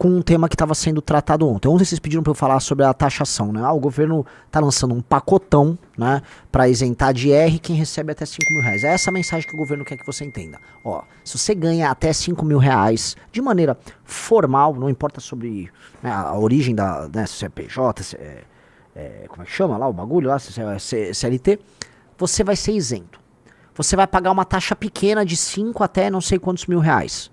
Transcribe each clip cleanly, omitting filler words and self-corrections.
com um tema que estava sendo tratado ontem. Ontem vocês pediram para eu falar sobre a taxação, né? O governo está lançando um pacotão, né, para isentar de IR quem recebe até 5 mil reais. É essa a mensagem que o governo quer que você entenda. Ó, se você ganha até 5 mil reais de maneira formal, não importa sobre, né, a origem da, né, se é PJ, se como é que chama lá o bagulho lá, se é CLT, você vai ser isento. Você vai pagar uma taxa pequena de 5 até não sei quantos mil reais.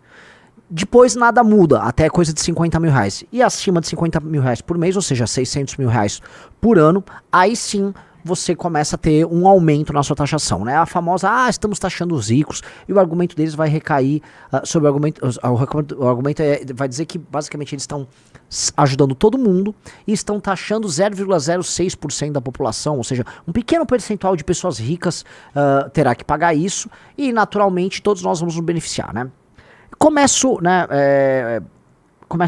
Depois nada muda, até coisa de 50 mil reais. E acima de 50 mil reais por mês, ou seja, 600 mil reais por ano, aí sim você começa a ter um aumento na sua taxação, né? A famosa, estamos taxando os ricos, e o argumento deles vai recair sobre o argumento, o argumento vai dizer que basicamente eles estão ajudando todo mundo e estão taxando 0,06% da população, ou seja, um pequeno percentual de pessoas ricas terá que pagar isso, e naturalmente todos nós vamos nos beneficiar, né? Começo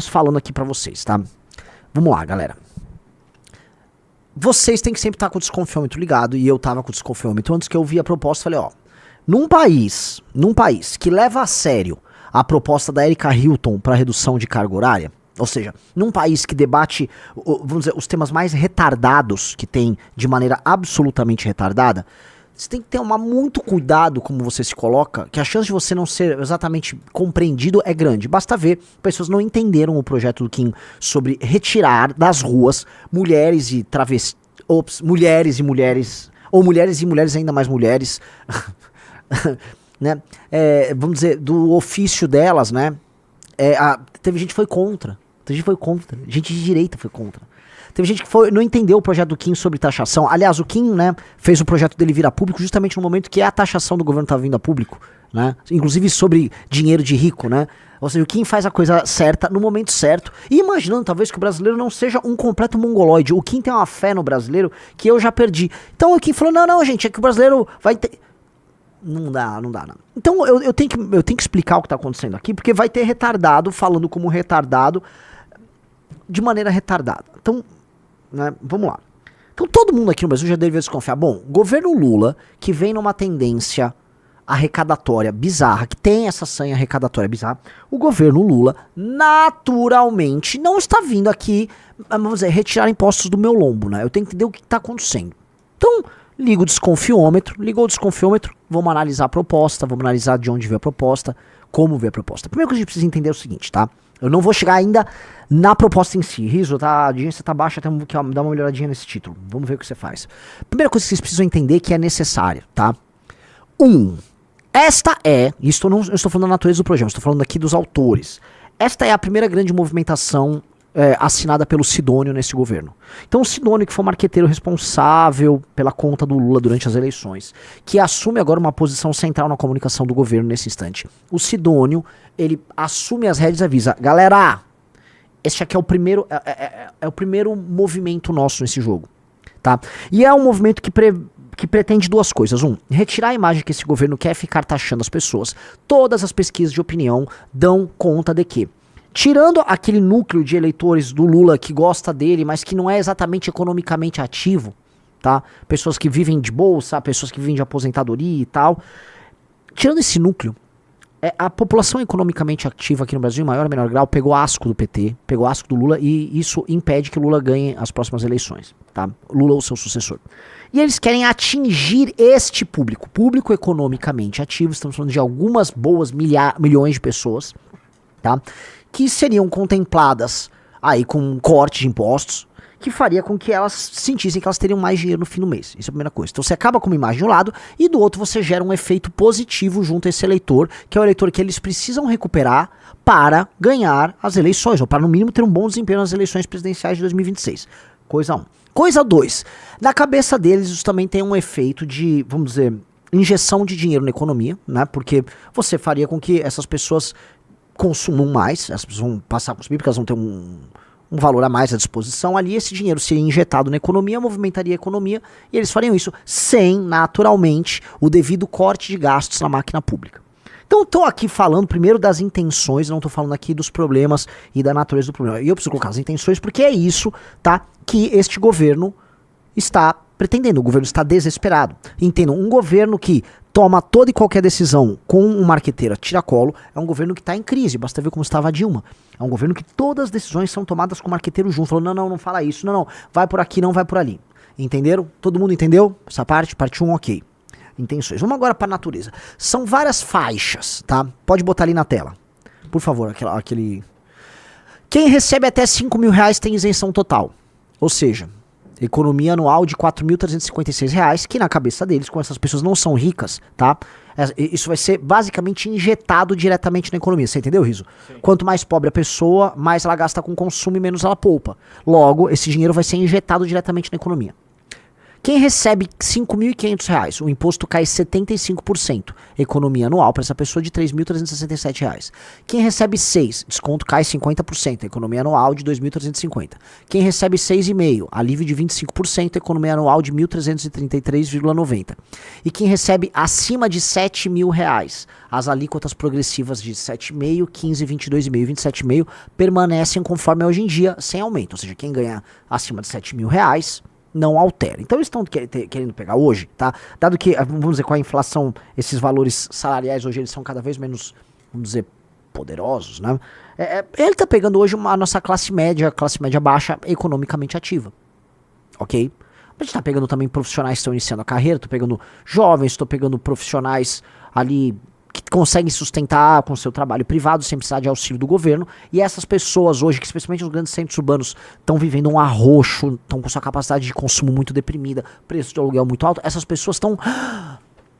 falando aqui pra vocês, tá? Vamos lá, galera. Vocês têm que sempre estar com o desconfiômetro ligado, e eu tava com o desconfiômetro antes que eu vi a proposta. Falei, num país que leva a sério a proposta da Erika Hilton para redução de carga horária, ou seja, num país que debate, vamos dizer, os temas mais retardados que tem de maneira absolutamente retardada, você tem que ter muito cuidado como você se coloca, que a chance de você não ser exatamente compreendido é grande. Basta ver, pessoas não entenderam o projeto do Kim sobre retirar das ruas mulheres e travestis, mulheres e mulheres, ou mulheres e mulheres ainda mais mulheres, né? Vamos dizer, do ofício delas, né? Teve gente que foi contra, gente de direita foi contra. Teve gente que não entendeu o projeto do Kim sobre taxação. Aliás, o Kim, né, fez o projeto dele virar público justamente no momento que a taxação do governo estava vindo a público, né? Inclusive sobre dinheiro de rico, né? Ou seja, o Kim faz a coisa certa no momento certo. E imaginando talvez que o brasileiro não seja um completo mongoloide. O Kim tem uma fé no brasileiro que eu já perdi. Então o Kim falou, não, gente, é que o brasileiro vai ter... Não dá, não. Então eu tenho que explicar o que está acontecendo aqui, porque vai ter retardado falando como retardado de maneira retardada. Então, né, vamos lá. Então todo mundo aqui no Brasil já deveria desconfiar. Bom, governo Lula, que vem numa tendência arrecadatória bizarra, que tem essa sanha arrecadatória bizarra, o governo Lula naturalmente não está vindo aqui, vamos dizer, retirar impostos do meu lombo, né? Eu tenho que entender o que está acontecendo. Então, ligou o desconfiômetro, vamos analisar a proposta, vamos analisar de onde veio a proposta, como veio a proposta. Primeiro que a gente precisa entender é o seguinte, tá? Eu não vou chegar ainda na proposta em si. Riso, tá? A audiência tá baixa, temos que dar uma melhoradinha nesse título. Vamos ver o que você faz. Primeira coisa que vocês precisam entender que é necessária, tá? Isso eu não estou falando da natureza do projeto, estou falando aqui dos autores. Esta é a primeira grande movimentação assinada pelo Sidônio nesse governo. Então o Sidônio, que foi o marqueteiro responsável pela conta do Lula durante as eleições, que assume agora uma posição central na comunicação do governo nesse instante. O Sidônio, ele assume as rédeas e avisa, galera, este aqui é o primeiro, é o primeiro movimento nosso nesse jogo, tá? E é um movimento que pretende duas coisas. Retirar a imagem que esse governo quer ficar taxando as pessoas. Todas as pesquisas de opinião dão conta de que, tirando aquele núcleo de eleitores do Lula que gosta dele, mas que não é exatamente economicamente ativo, tá? Pessoas que vivem de bolsa, pessoas que vivem de aposentadoria e tal. Tirando esse núcleo, a população economicamente ativa aqui no Brasil, em maior ou menor grau, pegou asco do PT, pegou asco do Lula, e isso impede que o Lula ganhe as próximas eleições, tá? Lula ou seu sucessor. E eles querem atingir este público economicamente ativo, estamos falando de algumas boas milhões de pessoas, tá? Que seriam contempladas aí com um corte de impostos, que faria com que elas sentissem que elas teriam mais dinheiro no fim do mês. Isso é a primeira coisa. Então você acaba com uma imagem de um lado, e do outro você gera um efeito positivo junto a esse eleitor, que é o eleitor que eles precisam recuperar para ganhar as eleições, ou para no mínimo ter um bom desempenho nas eleições presidenciais de 2026. Coisa 1. Coisa 2. Na cabeça deles isso também tem um efeito de, vamos dizer, injeção de dinheiro na economia, né? Porque você faria com que essas pessoas consumam mais, as pessoas vão passar a consumir porque elas vão ter um valor a mais à disposição ali, esse dinheiro seria injetado na economia, movimentaria a economia, e eles fariam isso sem, naturalmente, o devido corte de gastos na máquina pública. Então estou aqui falando primeiro das intenções, não estou falando aqui dos problemas e da natureza do problema. E eu preciso colocar as intenções porque é isso, tá, que este governo está pretendendo. O governo está desesperado. Entendam, um governo que toma toda e qualquer decisão com um marqueteiro a tiracolo, é um governo que está em crise. Basta ver como estava a Dilma. É um governo que todas as decisões são tomadas com o marqueteiro junto. Falou, não fala isso, não, vai por aqui, não vai por ali. Entenderam? Todo mundo entendeu? Essa parte? Parte 1, ok. Intenções. Vamos agora para a natureza. São várias faixas, tá? Pode botar ali na tela. Por favor, aquele... Quem recebe até 5 mil reais tem isenção total. Ou seja, economia anual de R$ 4.356, que na cabeça deles, como essas pessoas não são ricas, tá? Isso vai ser basicamente injetado diretamente na economia. Você entendeu, Riso? Sim. Quanto mais pobre a pessoa, mais ela gasta com consumo e menos ela poupa. Logo, esse dinheiro vai ser injetado diretamente na economia. Quem recebe R$ 5.500, o imposto cai 75%. Economia anual para essa pessoa de R$ 3.367. Quem recebe 6, desconto cai 50%. Economia anual de R$ 2.350. Quem recebe 6,5, alívio de 25%. Economia anual de R$ 1.333,90. E quem recebe acima de R$ 7.000, as alíquotas progressivas de 7,5, 15, 22,5 e 27,5 permanecem conforme é hoje em dia, sem aumento. Ou seja, quem ganha acima de R$ 7.000 não altera. Então eles estão querendo pegar hoje, tá? Dado que, vamos dizer, com a inflação, esses valores salariais hoje eles são cada vez menos, vamos dizer, poderosos, né? Ele tá pegando hoje a nossa classe média baixa, economicamente ativa, ok? A gente tá pegando também profissionais que estão iniciando a carreira, tô pegando jovens, tô pegando profissionais ali que conseguem sustentar com seu trabalho privado sem precisar de auxílio do governo, e essas pessoas hoje, que especialmente nos grandes centros urbanos, estão vivendo um arroxo, estão com sua capacidade de consumo muito deprimida, preço de aluguel muito alto, essas pessoas estão,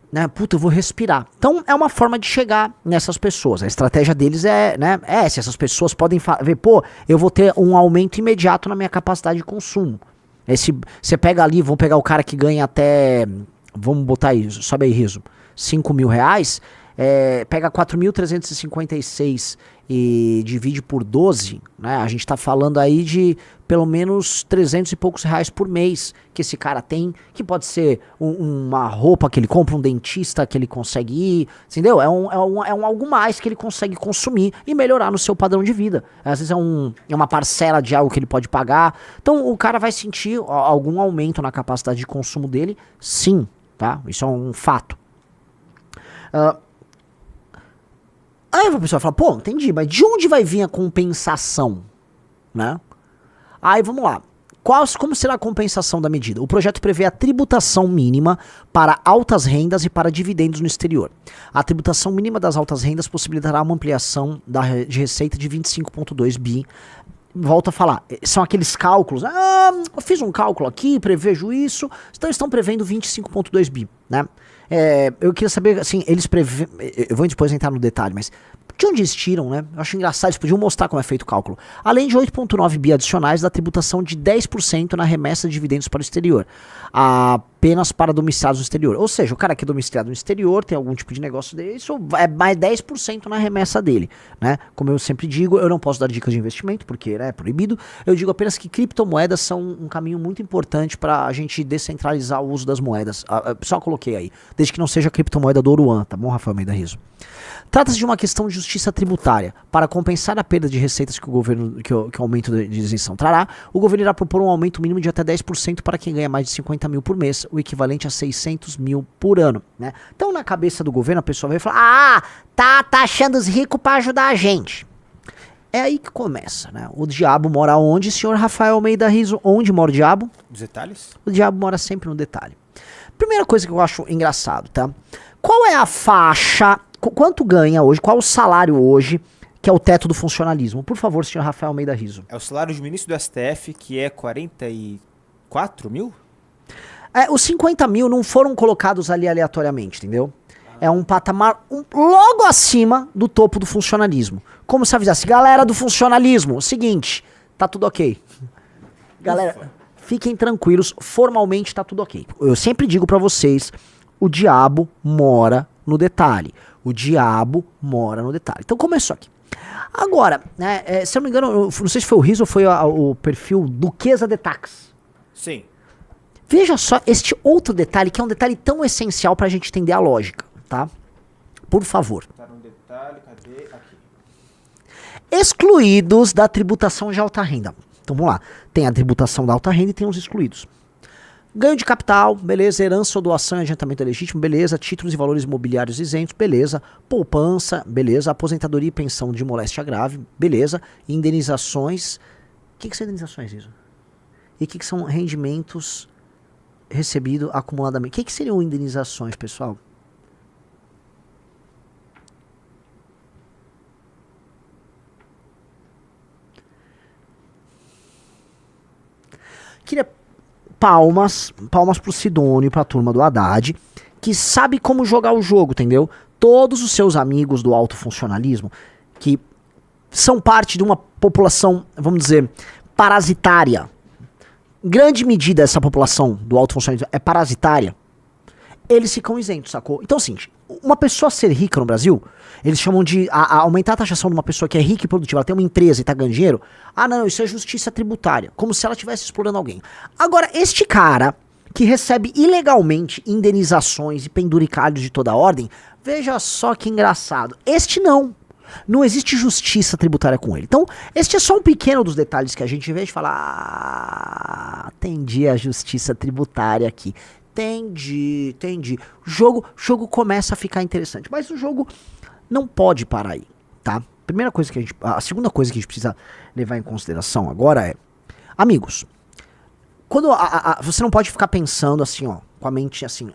né, puta, eu vou respirar. Então é uma forma de chegar nessas pessoas. A estratégia deles é, né, se essas pessoas podem ver, pô, eu vou ter um aumento imediato na minha capacidade de consumo. Você pega ali, vamos pegar o cara que ganha até, vamos botar aí, sobe aí, Riso, R$ 5.000, pega 4.356 e divide por 12, né? A gente tá falando aí de pelo menos 300 e poucos reais por mês que esse cara tem, que pode ser uma roupa que ele compra, um dentista que ele consegue ir, entendeu? É um algo mais que ele consegue consumir e melhorar no seu padrão de vida. Às vezes é uma parcela de algo que ele pode pagar. Então o cara vai sentir algum aumento na capacidade de consumo dele, sim, tá? Isso é um fato. Aí a pessoa fala, pô, entendi, mas de onde vai vir a compensação, né? Aí vamos lá. Como será a compensação da medida? O projeto prevê a tributação mínima para altas rendas e para dividendos no exterior. A tributação mínima das altas rendas possibilitará uma ampliação de receita de 25,2 bi. Volto a falar, são aqueles cálculos, eu fiz um cálculo aqui, prevejo isso, então estão prevendo 25,2 bi, né? Eu queria saber, assim, eu vou depois entrar no detalhe, mas de onde eles tiram, né? Eu acho engraçado, eles podiam mostrar como é feito o cálculo. Além de 8,9 bi adicionais da tributação de 10% na remessa de dividendos para o exterior, apenas para domiciliados no exterior. Ou seja, o cara que é domiciliado no exterior, tem algum tipo de negócio dele, isso é mais 10% na remessa dele, né? Como eu sempre digo, eu não posso dar dicas de investimento, porque é proibido. Eu digo apenas que criptomoedas são um caminho muito importante para a gente descentralizar o uso das moedas. Só coloquei aí, desde que não seja a criptomoeda do Oruan, tá bom, Rafael Almeida Riso? Trata-se de uma questão de justiça tributária. Para compensar a perda de receitas que o aumento de isenção trará, o governo irá propor um aumento mínimo de até 10% para quem ganha mais de 50 mil por mês, o equivalente a 600 mil por ano, né? Então, na cabeça do governo, a pessoa vai falar, tá taxando os ricos para ajudar a gente. É aí que começa, né? O diabo mora onde, senhor Rafael Almeida Riso? Onde mora o diabo? Os detalhes? O diabo mora sempre no detalhe. Primeira coisa que eu acho engraçado, tá? Qual é a faixa, quanto ganha hoje, qual o salário hoje, que é o teto do funcionalismo? Por favor, senhor Rafael Almeida Riso. É o salário de ministro do STF, que é 44 mil? Os 50 mil não foram colocados ali aleatoriamente, entendeu? É um patamar logo acima do topo do funcionalismo. Como se avisasse, galera do funcionalismo, seguinte, tá tudo ok. Galera, fiquem tranquilos, formalmente tá tudo ok. Eu sempre digo pra vocês, o diabo mora no detalhe. O diabo mora no detalhe. Então começou aqui. Agora, né, se eu não me engano, não sei se foi o Riso ou foi o perfil Duquesa de Tax. Sim. Veja só este outro detalhe, que é um detalhe tão essencial pra gente entender a lógica, tá? Por favor. Tá no detalhe, cadê? Aqui. Excluídos da tributação de alta renda. Então vamos lá. Tem a tributação da alta renda e tem os excluídos. Ganho de capital, beleza. Herança ou doação e adiantamento legítimo, beleza. Títulos e valores imobiliários isentos, beleza. Poupança, beleza. Aposentadoria e pensão de moléstia grave, beleza. Indenizações. O que são indenizações, isso? E o que são rendimentos recebidos acumuladamente? O que seriam indenizações, pessoal? Queria palmas pro Sidônio, pra turma do Haddad, que sabe como jogar o jogo, entendeu? Todos os seus amigos do alto funcionalismo, que são parte de uma população, vamos dizer, parasitária. Em grande medida essa população do alto funcionalismo é parasitária. Eles ficam isentos, sacou? Então, assim, uma pessoa ser rica no Brasil, eles chamam de aumentar a taxação de uma pessoa que é rica e produtiva, ela tem uma empresa e tá ganhando dinheiro. Ah, não, isso é justiça tributária, como se ela estivesse explorando alguém. Agora, este cara que recebe ilegalmente indenizações e penduricalhos de toda ordem, veja só que engraçado. Este não. Não existe justiça tributária com ele. Então, este é só um pequeno dos detalhes que a gente vê de falar, entendi a justiça tributária aqui. Entendi. O jogo começa a ficar interessante, mas o jogo não pode parar aí, tá? A segunda coisa que a gente precisa levar em consideração agora é, amigos, quando você não pode ficar pensando assim, ó, com a mente assim,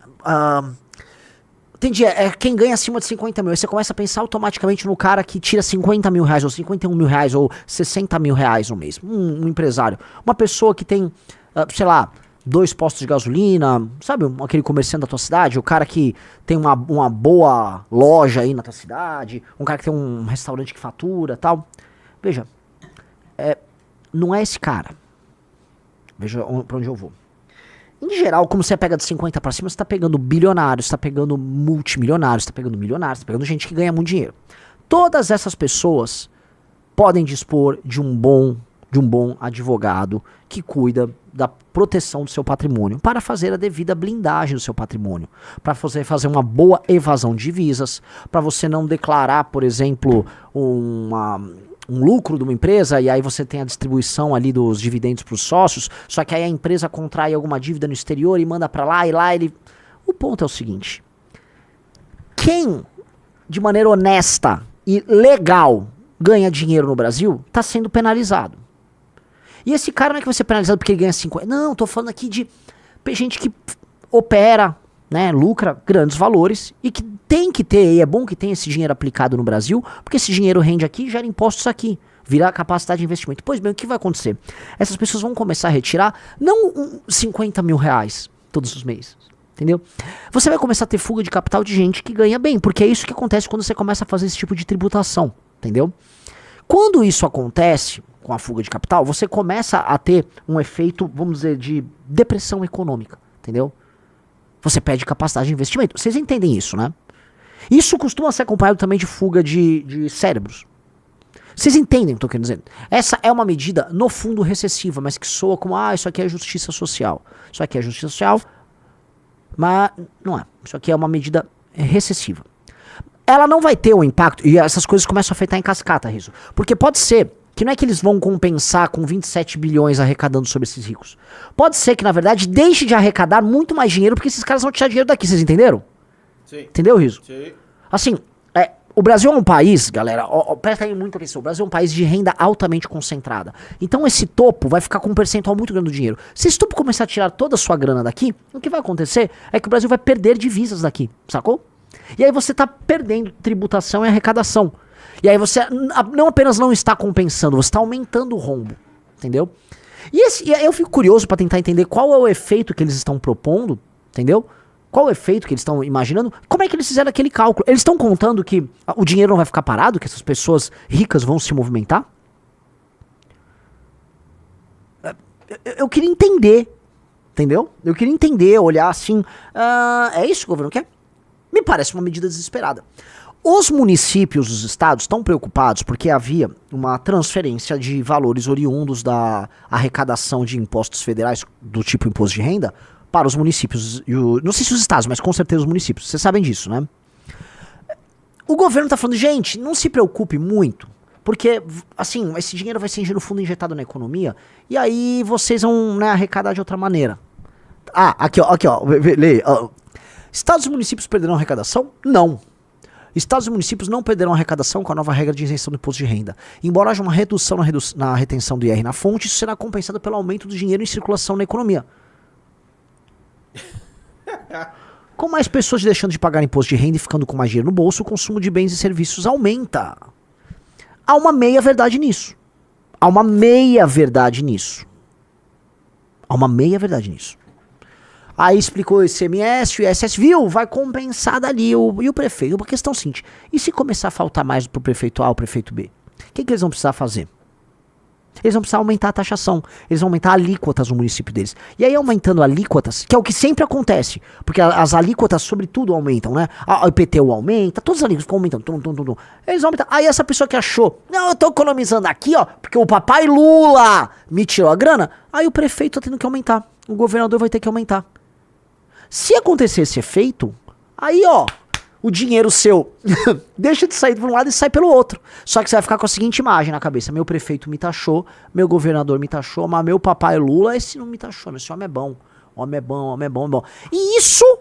entendi, quem ganha acima de 50 mil, aí você começa a pensar automaticamente no cara que tira 50 mil reais, ou 51 mil reais, ou 60 mil reais no mês, um empresário, uma pessoa que tem, sei lá, 2 postos de gasolina, sabe, aquele comerciante da tua cidade, o cara que tem uma boa loja aí na tua cidade, um cara que tem um restaurante que fatura, tal. Veja, não é esse cara. Veja pra onde eu vou. Em geral, como você pega de 50 pra cima, você tá pegando bilionários, você tá pegando multimilionários, você tá pegando milionários, você tá pegando gente que ganha muito dinheiro. Todas essas pessoas podem dispor de um bom advogado que cuida da proteção do seu patrimônio, para fazer a devida blindagem do seu patrimônio, para você fazer uma boa evasão de divisas, para você não declarar, por exemplo, um lucro de uma empresa e aí você tem a distribuição ali dos dividendos para os sócios, só que aí a empresa contrai alguma dívida no exterior e manda para lá, e lá ele... O ponto é o seguinte, quem de maneira honesta e legal ganha dinheiro no Brasil, está sendo penalizado. E esse cara não é que vai ser penalizado porque ele ganha 50. Não, tô falando aqui de gente que opera, né, lucra grandes valores e que tem que ter, e é bom que tenha esse dinheiro aplicado no Brasil, porque esse dinheiro rende aqui e gera impostos aqui, vira capacidade de investimento. Pois bem, o que vai acontecer? Essas pessoas vão começar a retirar, não 50 mil reais todos os meses, entendeu? Você vai começar a ter fuga de capital de gente que ganha bem, porque é isso que acontece quando você começa a fazer esse tipo de tributação, entendeu? Quando isso acontece com a fuga de capital, você começa a ter um efeito, vamos dizer, de depressão econômica, entendeu? Você perde capacidade de investimento. Vocês entendem isso, né? Isso costuma ser acompanhado também de fuga de cérebros. Vocês entendem o que eu tô querendo dizer? Essa é uma medida, no fundo, recessiva, mas que soa como, isso aqui é justiça social. Isso aqui é justiça social, mas não é. Isso aqui é uma medida recessiva. Ela não vai ter um impacto, e essas coisas começam a afetar em cascata, Riso. Porque pode ser que não é que eles vão compensar com 27 bilhões arrecadando sobre esses ricos. Pode ser que, na verdade, deixe de arrecadar muito mais dinheiro, porque esses caras vão tirar dinheiro daqui, vocês entenderam? Sim. Entendeu, Riso? Sim. Assim, o Brasil é um país, galera, presta aí muita atenção, o Brasil é um país de renda altamente concentrada. Então esse topo vai ficar com um percentual muito grande do dinheiro. Se esse topo começar a tirar toda a sua grana daqui, o que vai acontecer é que o Brasil vai perder divisas daqui, sacou? E aí você tá perdendo tributação e arrecadação. E aí você não apenas não está compensando, você está aumentando o rombo, entendeu? E eu fico curioso para tentar entender qual é o efeito que eles estão propondo, entendeu? Qual o efeito que eles estão imaginando? Como é que eles fizeram aquele cálculo? Eles estão contando que o dinheiro não vai ficar parado, que essas pessoas ricas vão se movimentar? Eu queria entender, entendeu? Eu queria entender, olhar assim, é isso que o governo quer? Me parece uma medida desesperada. Os municípios dos estados estão preocupados porque havia uma transferência de valores oriundos da arrecadação de impostos federais do tipo imposto de renda para os municípios, não sei se os estados, mas com certeza os municípios, vocês sabem disso, né? O governo tá falando, gente, não se preocupe muito, porque, assim, esse dinheiro vai ser no fundo injetado na economia, e aí vocês vão, né, arrecadar de outra maneira. Aqui, ó. Lê. Estados e municípios perderão arrecadação? Não. Estados e municípios não perderão arrecadação com a nova regra de isenção do imposto de renda. Embora haja uma redução na retenção do IR na fonte, isso será compensado pelo aumento do dinheiro em circulação na economia. Com mais pessoas deixando de pagar imposto de renda e ficando com mais dinheiro no bolso, o consumo de bens e serviços aumenta. Há uma meia-verdade nisso. Há uma meia-verdade nisso. Aí explicou o ICMS, o ISS, viu? Vai compensar dali. E o prefeito? Uma questão seguinte: e se começar a faltar mais pro prefeito A ou prefeito B? O que eles vão precisar fazer? Eles vão precisar aumentar a taxação. Eles vão aumentar alíquotas no município deles. E aí, aumentando alíquotas, que é o que sempre acontece, porque as alíquotas, sobretudo, aumentam, né? O IPTU aumenta, todas as alíquotas ficam aumentando. Eles vão aumentar. Aí essa pessoa que achou, não, eu tô economizando aqui, ó, porque o papai Lula me tirou a grana. Aí o prefeito tá tendo que aumentar. O governador vai ter que aumentar. Se acontecer esse efeito, aí, ó, o dinheiro seu deixa de sair por um lado e sai pelo outro. Só que você vai ficar com a seguinte imagem na cabeça: meu prefeito me taxou, meu governador me taxou, mas meu papai Lula, esse não me taxou. Esse homem é bom. Homem é bom. E isso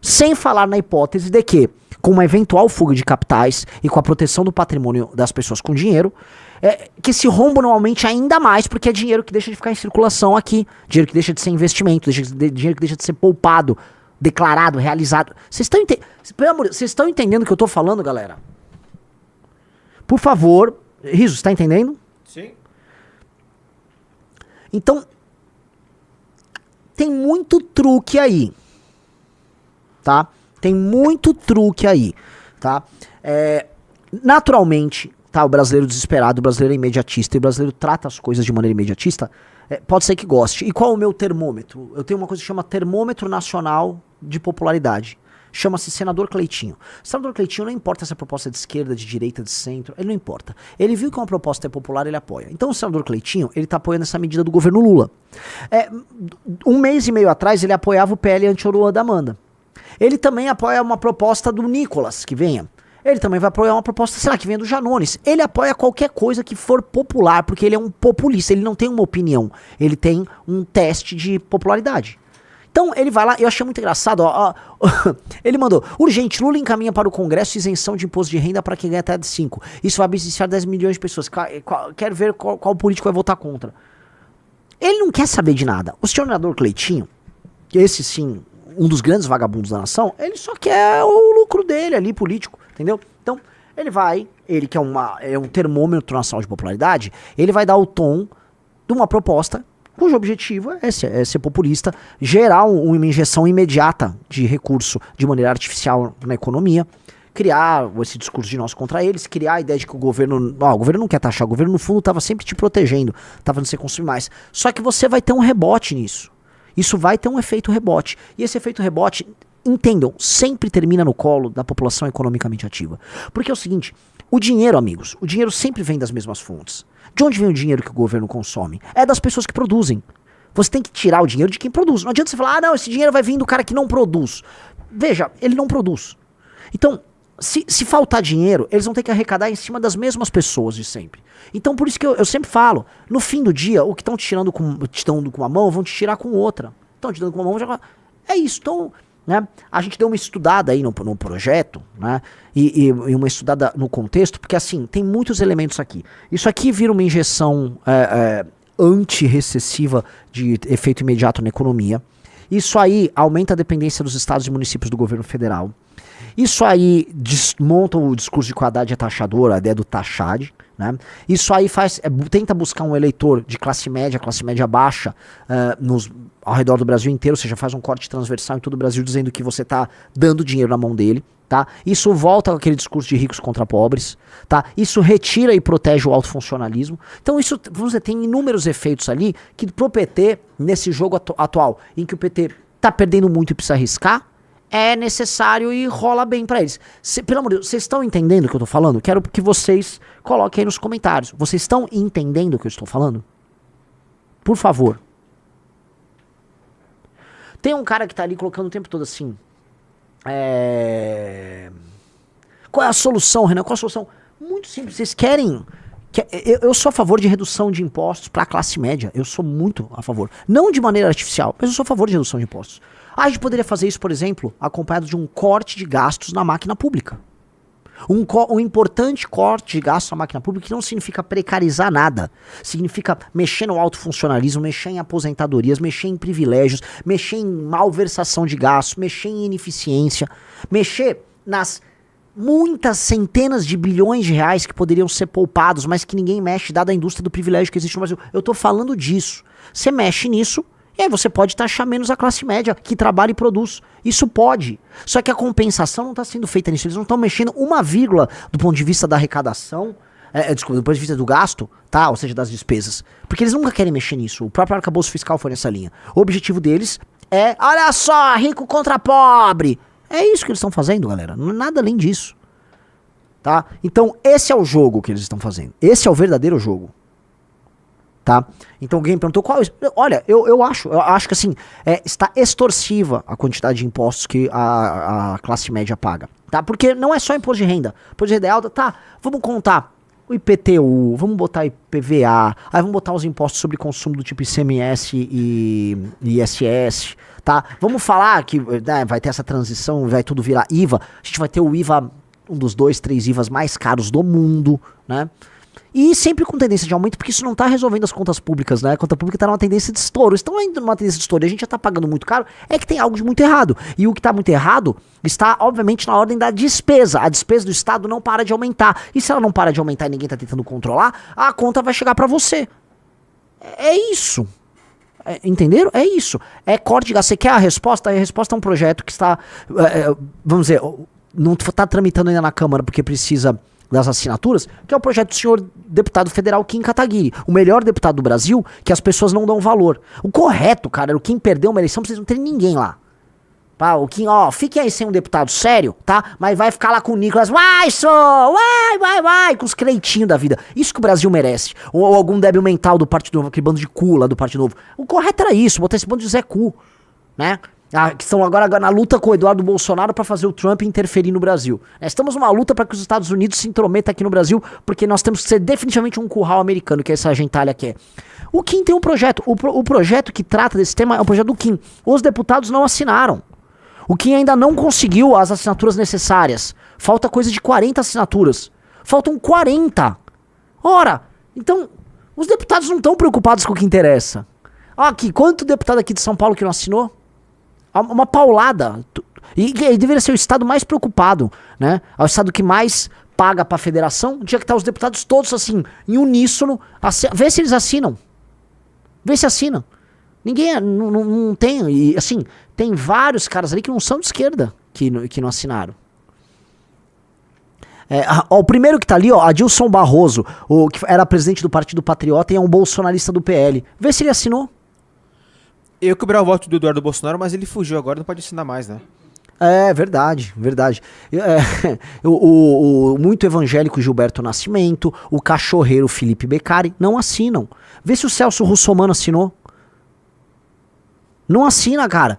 sem falar na hipótese de que, com uma eventual fuga de capitais e com a proteção do patrimônio das pessoas com dinheiro, que esse rombo não aumente ainda mais, porque é dinheiro que deixa de ficar em circulação aqui, dinheiro que deixa de ser investimento, dinheiro que deixa de ser poupado, declarado, realizado. Vocês estão entendendo o que eu tô falando, galera? Por favor, Riso, você tá entendendo? Sim. Então, tem muito truque aí, tá? Tem muito truque aí, tá? Naturalmente, tá? O brasileiro desesperado, o brasileiro é imediatista, e o brasileiro trata as coisas de maneira imediatista. Pode ser que goste. E qual é o meu termômetro? Eu tenho uma coisa que chama Termômetro Nacional de Popularidade. Chama-se Senador Cleitinho. Senador Cleitinho, não importa se a proposta é de esquerda, de direita, de centro, ele não importa. Ele viu que uma proposta é popular, ele apoia. Então o senador Cleitinho, ele tá apoiando essa medida do governo Lula. Um mês e meio atrás, ele apoiava o PL anti-Oruan da Amanda. Ele também apoia uma proposta do Nicolas, que venha. Ele também vai apoiar uma proposta, sei lá, que venha do Janones. Ele apoia qualquer coisa que for popular, porque ele é um populista, ele não tem uma opinião, ele tem um teste de popularidade. Então ele vai lá, eu achei muito engraçado, ó, ele mandou: urgente, Lula encaminha para o Congresso isenção de imposto de renda para quem ganha até de 5. Isso vai beneficiar 10 milhões de pessoas. Quero ver qual político vai votar contra. Ele não quer saber de nada. O senador Cleitinho, esse sim, um dos grandes vagabundos da nação, ele só quer o lucro dele ali, político, entendeu? Então, ele que é um termômetro nacional de popularidade, ele vai dar o tom de uma proposta cujo objetivo é ser populista, gerar uma injeção imediata de recurso de maneira artificial na economia, criar esse discurso de nós contra eles, criar a ideia de que o governo não quer taxar, o governo no fundo estava sempre te protegendo, estava fazendo você consumir mais. Só que você vai ter um rebote nisso. Isso vai ter um efeito rebote. E esse efeito rebote, entendam, sempre termina no colo da população economicamente ativa. Porque é o seguinte, o dinheiro, amigos, o dinheiro sempre vem das mesmas fontes. De onde vem o dinheiro que o governo consome? É das pessoas que produzem. Você tem que tirar o dinheiro de quem produz. Não adianta você falar, não, esse dinheiro vai vir do cara que não produz. Veja, ele não produz. Então, se faltar dinheiro, eles vão ter que arrecadar em cima das mesmas pessoas de sempre. Então, por isso que eu sempre falo, no fim do dia, o que estão te tirando te dando com uma mão, vão te tirar com outra. Estão te dando com uma mão, já... É isso. Então, né, a gente deu uma estudada aí no projeto, né, e uma estudada no contexto, porque assim, tem muitos elementos aqui. Isso aqui vira uma injeção antirrecessiva de efeito imediato na economia. Isso aí aumenta a dependência dos estados e municípios do governo federal. Isso aí desmonta o discurso de que o Haddad é taxador, a ideia do taxade, né? Isso aí tenta buscar um eleitor de classe média baixa, ao redor do Brasil inteiro, ou seja, faz um corte transversal em todo o Brasil dizendo que você está dando dinheiro na mão dele, tá? Isso volta com aquele discurso de ricos contra pobres, tá? Isso retira e protege o autofuncionalismo. Então isso, vamos dizer, tem inúmeros efeitos ali que pro PT, nesse jogo atual, em que o PT tá perdendo muito e precisa arriscar, é necessário e rola bem pra eles. Pelo amor de Deus, vocês estão entendendo o que eu tô falando? Quero que vocês coloquem aí nos comentários. Vocês estão entendendo o que eu estou falando? Por favor. Tem um cara que tá ali colocando o tempo todo assim. Qual é a solução, Renan? Qual é a solução? Muito simples. Vocês querem Eu sou a favor de redução de impostos para a classe média. Eu sou muito a favor. Não de maneira artificial, mas eu sou a favor de redução de impostos. A gente poderia fazer isso, por exemplo, acompanhado de um corte de gastos na máquina pública. Um importante corte de gastos na máquina pública que não significa precarizar nada. Significa mexer no alto funcionalismo, mexer em aposentadorias, mexer em privilégios, mexer em malversação de gastos, mexer em ineficiência, mexer nas muitas centenas de bilhões de reais que poderiam ser poupados, mas que ninguém mexe, dada a indústria do privilégio que existe no Brasil. Eu tô falando disso. Você mexe nisso, e aí você pode taxar menos a classe média, que trabalha e produz. Isso pode. Só que a compensação não está sendo feita nisso. Eles não estão mexendo uma vírgula do ponto de vista da arrecadação, desculpa, do ponto de vista do gasto, tá? Ou seja, das despesas. Porque eles nunca querem mexer nisso. O próprio arcabouço fiscal foi nessa linha. O objetivo deles é, olha só, rico contra pobre. É isso que eles estão fazendo, galera. Não é nada além disso. Tá? Então, esse é o jogo que eles estão fazendo. Esse é o verdadeiro jogo. Tá? Então alguém perguntou qual. Olha, eu acho que assim, está extorsiva a quantidade de impostos que a classe média paga. Tá? Porque não é só imposto de renda. Imposto de renda é alta, tá? Vamos contar o IPTU, vamos botar IPVA, aí vamos botar os impostos sobre consumo do tipo ICMS e ISS, tá? Vamos falar que vai ter essa transição, vai tudo virar IVA. A gente vai ter o IVA, um dos 2, 3 IVAs mais caros do mundo, né? E sempre com tendência de aumento, porque isso não está resolvendo as contas públicas, né? A conta pública está numa tendência de estouro. Estão indo numa tendência de estouro e a gente já está pagando muito caro, é que tem algo de muito errado. E o que está muito errado está, obviamente, na ordem da despesa. A despesa do Estado não para de aumentar. E se ela não para de aumentar e ninguém está tentando controlar, a conta vai chegar para você. É isso. Entenderam? É isso. É corte de gasto. Você quer a resposta? A resposta é um projeto que está, vamos dizer, não está tramitando ainda na Câmara porque precisa das assinaturas, que é o projeto do senhor deputado federal Kim Kataguiri, o melhor deputado do Brasil, que as pessoas não dão valor. O correto, cara, o Kim perdeu uma eleição, vocês não terem ninguém lá. Tá? O Kim, fiquem aí sem um deputado sério, tá? Mas vai ficar lá com o Nicolas, vai, com os creitinhos da vida. Isso que o Brasil merece. Ou algum débil mental do Partido Novo, aquele bando de cu lá do Partido Novo. O correto era isso, botar esse bando de Zé Cu, né? Que estão agora na luta com o Eduardo Bolsonaro para fazer o Trump interferir no Brasil. Estamos numa luta para que os Estados Unidos se intrometam aqui no Brasil, porque nós temos que ser definitivamente um curral americano, que essa gentalha quer. O Kim tem um projeto. O projeto que trata desse tema é um projeto do Kim. Os deputados não assinaram. O Kim ainda não conseguiu as assinaturas necessárias. Falta coisa de 40 assinaturas. Faltam 40. Ora, então, os deputados não estão preocupados com o que interessa. Aqui, quanto deputado aqui de São Paulo que não assinou? Uma paulada. E deveria ser o estado mais preocupado, né? É o estado que mais paga pra federação. Tinha que estar os deputados todos assim, em uníssono. Vê se eles assinam. Vê se assinam. Ninguém não tem. E assim, tem vários caras ali que não são de esquerda que não assinaram. O primeiro que tá ali, Adilson Barroso, que era presidente do Partido Patriota e é um bolsonarista do PL. Vê se ele assinou. Eu cobrar o voto do Eduardo Bolsonaro, mas ele fugiu agora, não pode assinar mais, né? É verdade. O muito evangélico Gilberto Nascimento, o cachorreiro Felipe Beccari não assinam. Vê se o Celso Russomano assinou. Não assina, cara.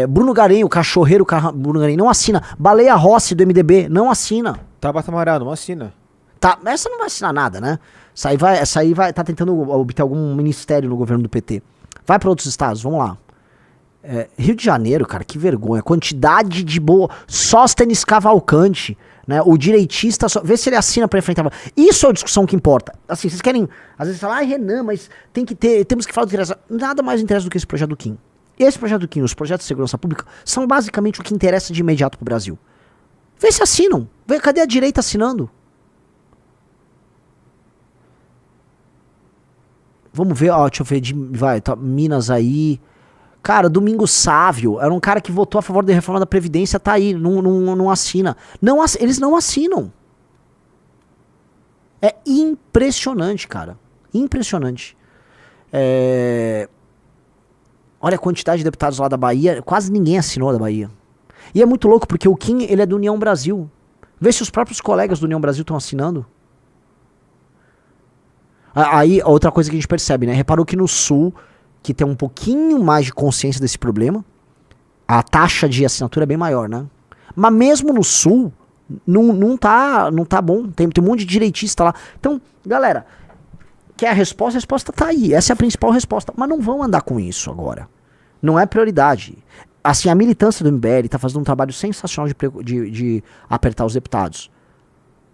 Bruno Garim, o cachorreiro Bruno Garim, não assina. Baleia Rossi do MDB, não assina. Tabata Amaral, não assina. Tá, essa não vai assinar nada, né? Essa aí vai tá tentando obter algum ministério no governo do PT. Vai para outros estados, vamos lá. Rio de Janeiro, cara, que vergonha. Quantidade de boa. Sóstenes Cavalcante, né? O direitista, vê se ele assina para enfrentar. Isso é a discussão que importa. Assim, vocês querem, às vezes falar, Renan, mas temos que falar do que interessa. Nada mais interessa do que esse projeto do Kim. Esse projeto do Kim, os projetos de segurança pública, são basicamente o que interessa de imediato pro Brasil. Vê se assinam. Cadê a direita assinando? Vamos ver, deixa eu ver, Minas aí. Cara, Domingos Sávio, era um cara que votou a favor da reforma da Previdência, tá aí, não assina. Eles não assinam. É impressionante, cara. Impressionante. Olha a quantidade de deputados lá da Bahia, quase ninguém assinou da Bahia. E é muito louco, porque o Kim, ele é do União Brasil. Vê se os próprios colegas do União Brasil estão assinando. Aí, outra coisa que a gente percebe, né? Reparou que no Sul, que tem um pouquinho mais de consciência desse problema, a taxa de assinatura é bem maior, né? Mas mesmo no Sul, Não tá bom. Tem um monte de direitista lá. Então, galera, quer a resposta? A resposta tá aí. Essa é a principal resposta. Mas não vão andar com isso agora. Não é prioridade. Assim, a militância do MBL tá fazendo um trabalho sensacional de apertar os deputados.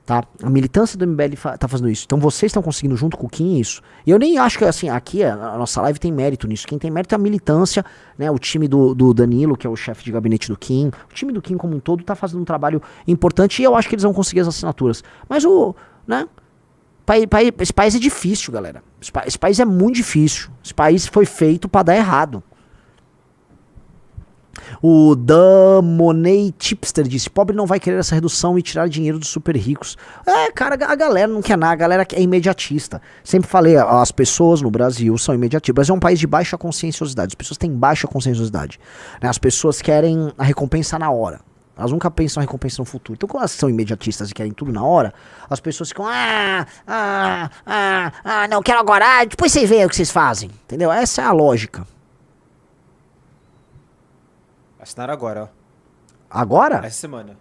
Tá? A militância do MBL tá fazendo isso. Então vocês estão conseguindo junto com o Kim isso. E eu nem acho que assim, aqui a nossa live tem mérito nisso. Quem tem mérito é a militância, né? O time do Danilo, que é o chefe de gabinete do Kim. O time do Kim como um todo tá fazendo um trabalho importante e eu acho que eles vão conseguir as assinaturas. Mas esse país é difícil, galera. Esse país é muito difícil. Esse país foi feito pra dar errado. O Damoney Tipster disse: pobre não vai querer essa redução e tirar dinheiro dos super ricos. Cara, a galera não quer nada, a galera é imediatista. Sempre falei, as pessoas no Brasil são imediatistas. O Brasil é um país de baixa conscienciosidade. As pessoas têm baixa conscienciosidade, né? As pessoas querem a recompensa na hora. Elas nunca pensam a recompensa no futuro. Então, quando elas são imediatistas e querem tudo na hora, as pessoas ficam, não, quero agora, depois vocês veem o que vocês fazem. Entendeu? Essa é a lógica. Assinaram agora, ó. Agora? Essa semana.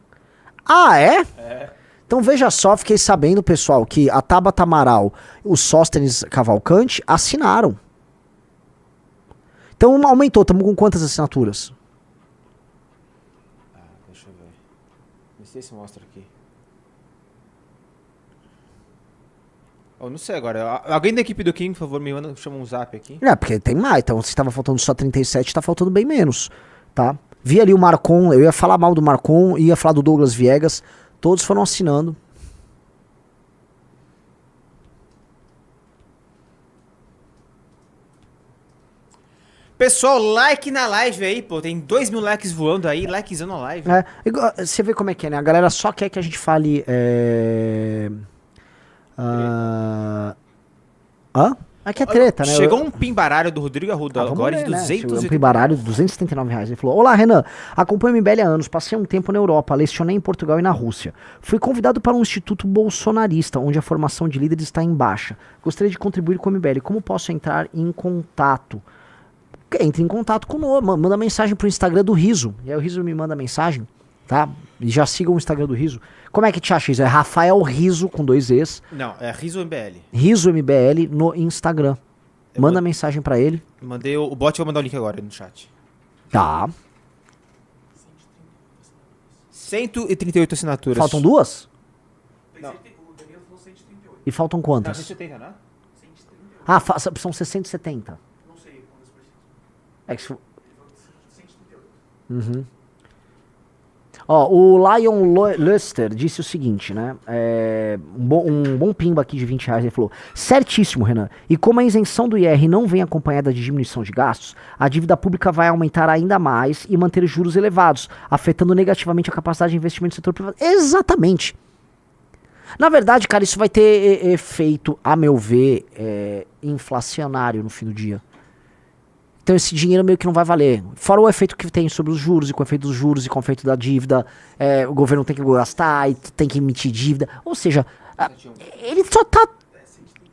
Ah, é? É. Então veja só, fiquei sabendo, pessoal, que a Tabata Amaral, o Sóstenes Cavalcante assinaram. Então aumentou, estamos com quantas assinaturas? Deixa eu ver. Não sei se mostra aqui. Não sei agora. Alguém da equipe do Kim, por favor, chama um zap aqui. Porque tem mais. Então se estava faltando só 37, tá faltando bem menos, tá? Vi ali o Marcon, eu ia falar mal do Marcon, ia falar do Douglas Viegas, todos foram assinando. Pessoal, like na live aí, pô. Tem 2.000 likes voando aí, likezando a live. Você vê como é que é, né? A galera só quer que a gente fale. Aqui é treta, né? Chegou um pimbaralho do Rodrigo Arruda agora de Um pimbaralho de R$279. Ele falou: olá, Renan. Acompanho o MBL há anos. Passei um tempo na Europa. Lecionei em Portugal e na Rússia. Fui convidado para um instituto bolsonarista, onde a formação de líderes está em baixa. Gostaria de contribuir com o MBL. Como posso entrar em contato? Entre em contato conosco. Manda mensagem pro Instagram do Riso. E aí o Riso me manda mensagem, tá? E já sigam o Instagram do Riso. Como é que te acha isso? É Rafael Riso com 2 Es. Não, é Riso MBL. Riso MBL no Instagram. Manda mensagem pra ele. Mandei, o bot vai mandar o link agora no chat. Tá. 138 assinaturas. Faltam 2? Não. E faltam quantas? Não, 170, né? São 670. Não sei quantas precisam. É que... 138. Uhum. Ó, o Lion Luster disse o seguinte, né? Um bom pimba aqui de R$20. Ele falou: certíssimo, Renan. E como a isenção do IR não vem acompanhada de diminuição de gastos, a dívida pública vai aumentar ainda mais e manter juros elevados, afetando negativamente a capacidade de investimento do setor privado. Exatamente. Na verdade, cara, isso vai ter efeito, a meu ver, inflacionário no fim do dia. Então esse dinheiro meio que não vai valer. Fora o efeito que tem sobre os juros, e com o efeito dos juros, e com o efeito da dívida, o governo tem que gastar e tem que emitir dívida. Ou seja, ele só tá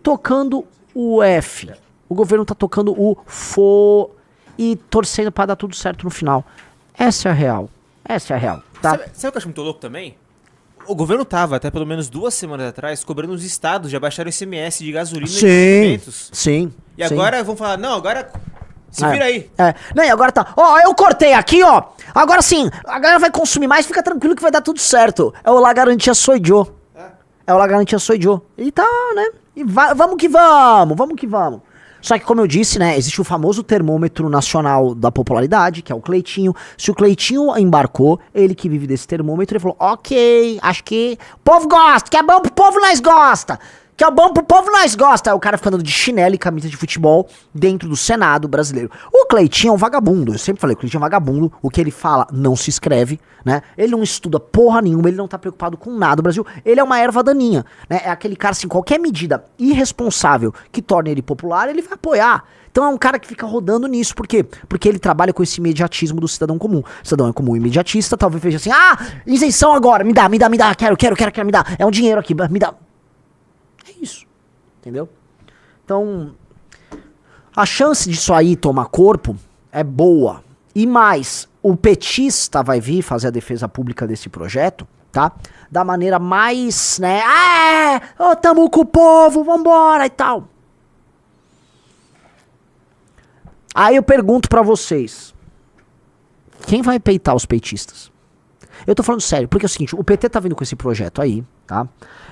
tocando o F. O governo tá tocando o FO e torcendo pra dar tudo certo no final. Essa é a real. Essa é a real. Tá? Sabe o que eu acho muito louco também? O governo tava, até pelo menos 2 semanas atrás, cobrando os estados de abaixar o ICMS de gasolina e de alimentos. Sim. E agora vão falar, não, agora... Se vira aí. Não, e agora tá. Eu cortei aqui, ó. Agora sim, a galera vai consumir mais, fica tranquilo que vai dar tudo certo. É o La Garantia Soy Yo. É o La Garantia Soy Yo. E tá, né? E vamos que vamos. Só que, como eu disse, né, existe o famoso termômetro nacional da popularidade, que é o Cleitinho. Se o Cleitinho embarcou, ele que vive desse termômetro, ele falou: ok, acho que o povo gosta, que é bom pro povo, nós gosta. Que é bom pro povo, nós gosta. É o cara ficando de chinelo e camisa de futebol dentro do Senado brasileiro. O Cleitinho é um vagabundo. Eu sempre falei, o Cleitinho é um vagabundo. O que ele fala não se escreve, né? Ele não estuda porra nenhuma, ele não tá preocupado com nada. O Brasil, ele é uma erva daninha, né? É aquele cara, assim, qualquer medida irresponsável que torne ele popular, ele vai apoiar. Então é um cara que fica rodando nisso. Por quê? Porque ele trabalha com esse imediatismo do cidadão comum. O cidadão é comum imediatista, talvez veja assim: isenção agora, me dá, quero, me dá. É um dinheiro aqui, me dá. É isso, entendeu? Então, a chance disso aí tomar corpo é boa. E mais, o petista vai vir fazer a defesa pública desse projeto, tá? Da maneira mais, né, tamo com o povo, vambora e tal. Aí eu pergunto pra vocês, quem vai peitar os petistas? Eu tô falando sério, porque é o seguinte, o PT tá vindo com esse projeto aí, tá?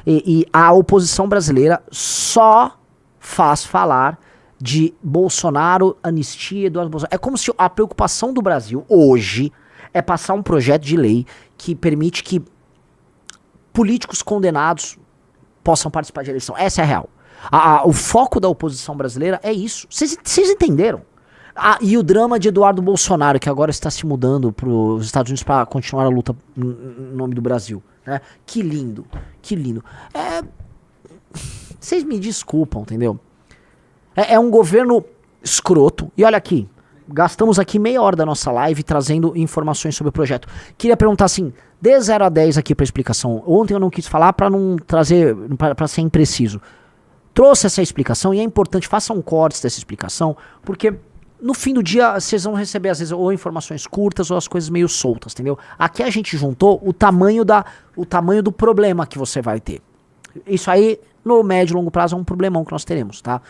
E a oposição brasileira só faz falar de Bolsonaro, anistia, Eduardo Bolsonaro. É como se a preocupação do Brasil hoje é passar um projeto de lei que permite que políticos condenados possam participar de eleição. Essa é a real. O foco da oposição brasileira é isso. Vocês entenderam? E o drama de Eduardo Bolsonaro, que agora está se mudando para os Estados Unidos para continuar a luta em nome do Brasil. Né? Que lindo, que lindo. Vocês me desculpam, entendeu? É um governo escroto. E olha aqui, gastamos aqui meia hora da nossa live trazendo informações sobre o projeto. Queria perguntar assim, dê 0 a 10 aqui para explicação. Ontem eu não quis falar para não trazer, para ser impreciso. Trouxe essa explicação e é importante, façam cortes dessa explicação, porque no fim do dia, vocês vão receber, às vezes, ou informações curtas ou as coisas meio soltas, entendeu? Aqui a gente juntou o tamanho do problema que você vai ter. Isso aí, no médio e longo prazo, é um problemão que nós teremos, tá?